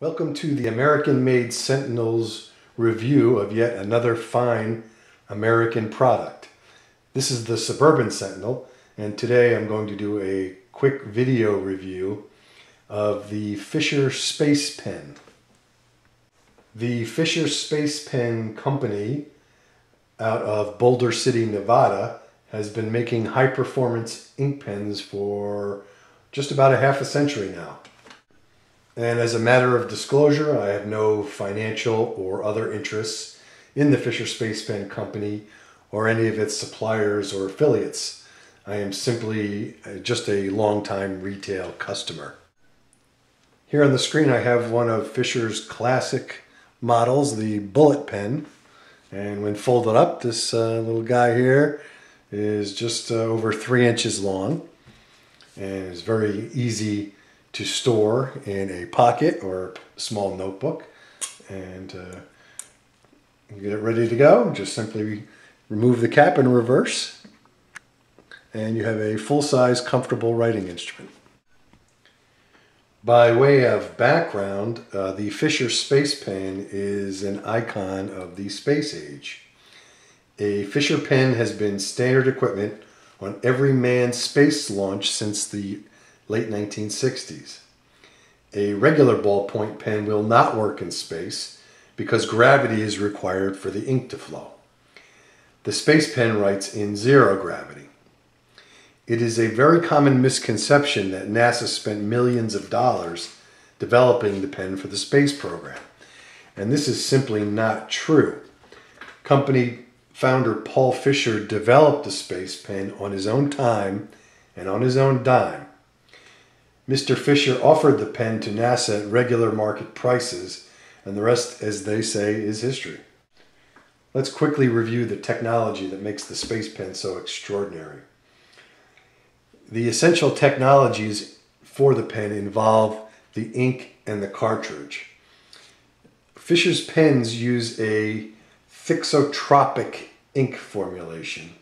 Welcome to the American-made Sentinel's review of yet another fine American product. This is the Suburban Sentinel, and today I'm going to do a quick video review of the Fisher Space Pen. The Fisher Space Pen company out of Boulder City, Nevada has been making high-performance ink pens for just about a half a century now. And as a matter of disclosure, I have no financial or other interests in the Fisher Space Pen company or any of its suppliers or affiliates. I am simply just a long-time retail customer. Here on the screen I have one of Fisher's classic models, the bullet pen. And when folded up, this little guy here is just over 3 inches long and is very easy to store in a pocket or a small notebook, and you get it ready to go. Just simply remove the cap in reverse and you have a full-size comfortable writing instrument. By way of background, the Fisher Space Pen is an icon of the space age. A Fisher pen has been standard equipment on every manned space launch since the late 1960s. A regular ballpoint pen will not work in space because gravity is required for the ink to flow. The space pen writes in zero gravity. It is a very common misconception that NASA spent millions of dollars developing the pen for the space program, and this is simply not true. Company founder Paul Fisher developed the space pen on his own time and on his own dime. Mr. Fisher offered the pen to NASA at regular market prices, and the rest, as they say, is history. Let's quickly review the technology that makes the space pen so extraordinary. The essential technologies for the pen involve the ink and the cartridge. Fisher's pens use a thixotropic ink formulation.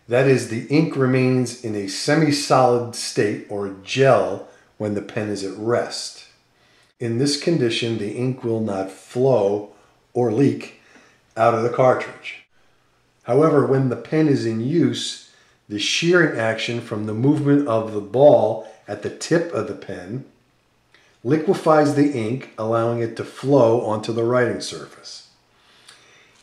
That is, the ink remains in a semi-solid state or gel when the pen is at rest. In this condition, the ink will not flow or leak out of the cartridge. However, when the pen is in use, the shearing action from the movement of the ball at the tip of the pen liquefies the ink, allowing it to flow onto the writing surface.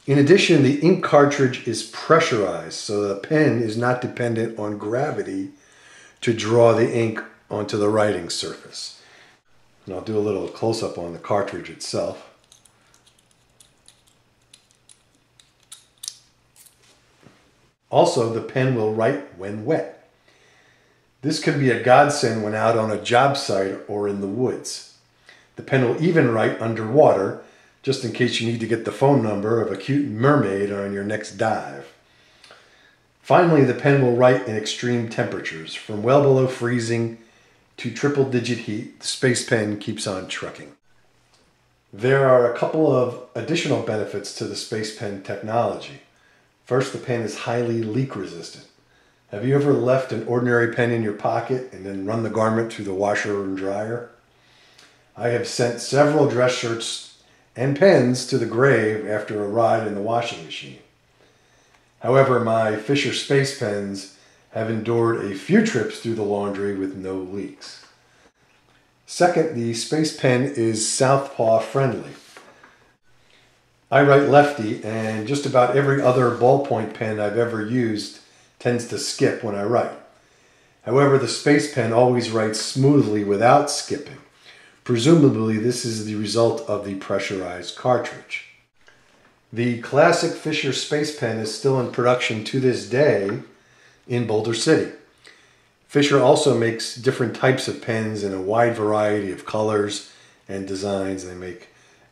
In addition, the ink cartridge is pressurized, so the pen is not dependent on gravity to draw the ink onto the writing surface. And I'll do a little close-up on the cartridge itself. Also, the pen will write when wet. This can be a godsend when out on a job site or in the woods. The pen will even write underwater, just in case you need to get the phone number of a cute mermaid on your next dive. Finally, the pen will write in extreme temperatures. From well below freezing to triple-digit heat, the space pen keeps on trucking. There are a couple of additional benefits to the space pen technology. First, the pen is highly leak-resistant. Have you ever left an ordinary pen in your pocket and then run the garment through the washer and dryer? I have sent several dress shirts and pens to the grave after a ride in the washing machine. However, my Fisher Space Pens have endured a few trips through the laundry with no leaks. Second, the Space Pen is southpaw friendly. I write lefty, and just about every other ballpoint pen I've ever used tends to skip when I write. However, the Space Pen always writes smoothly without skipping. Presumably, this is the result of the pressurized cartridge. The classic Fisher Space Pen is still in production to this day in Boulder City. Fisher also makes different types of pens in a wide variety of colors and designs. They make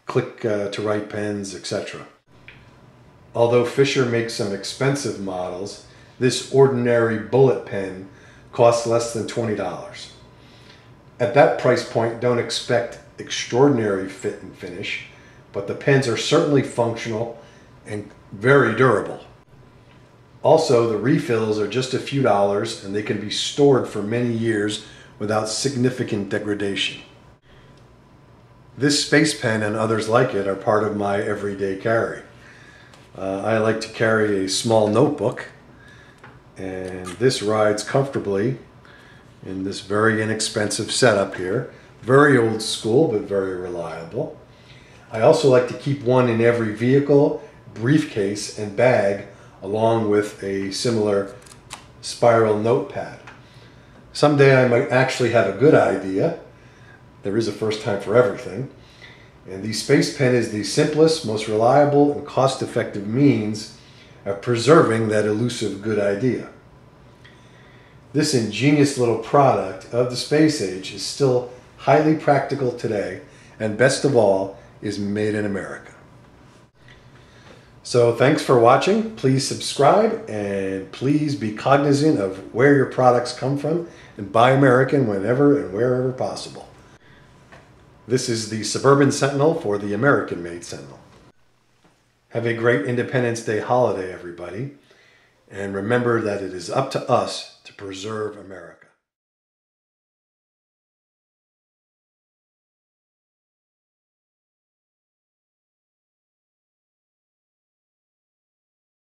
click-to-write pens, etc. Although Fisher makes some expensive models, this ordinary bullet pen costs less than $20. At that price point, don't expect extraordinary fit and finish, but the pens are certainly functional and very durable. Also, the refills are just a few dollars and they can be stored for many years without significant degradation. This space pen and others like it are part of my everyday carry. I like to carry a small notebook, and this rides comfortably in this very inexpensive setup here. Very old school, but very reliable. I also like to keep one in every vehicle, briefcase, and bag, along with a similar spiral notepad. Someday I might actually have a good idea. There is a first time for everything. And the Space Pen is the simplest, most reliable, and cost-effective means of preserving that elusive good idea. This ingenious little product of the space age is still highly practical today, and best of all, is made in America. So thanks for watching. Please subscribe, and please be cognizant of where your products come from, and buy American whenever and wherever possible. This is the Suburban Sentinel for the American-made Sentinel. Have a great Independence Day holiday, everybody. And remember that it is up to us to preserve America.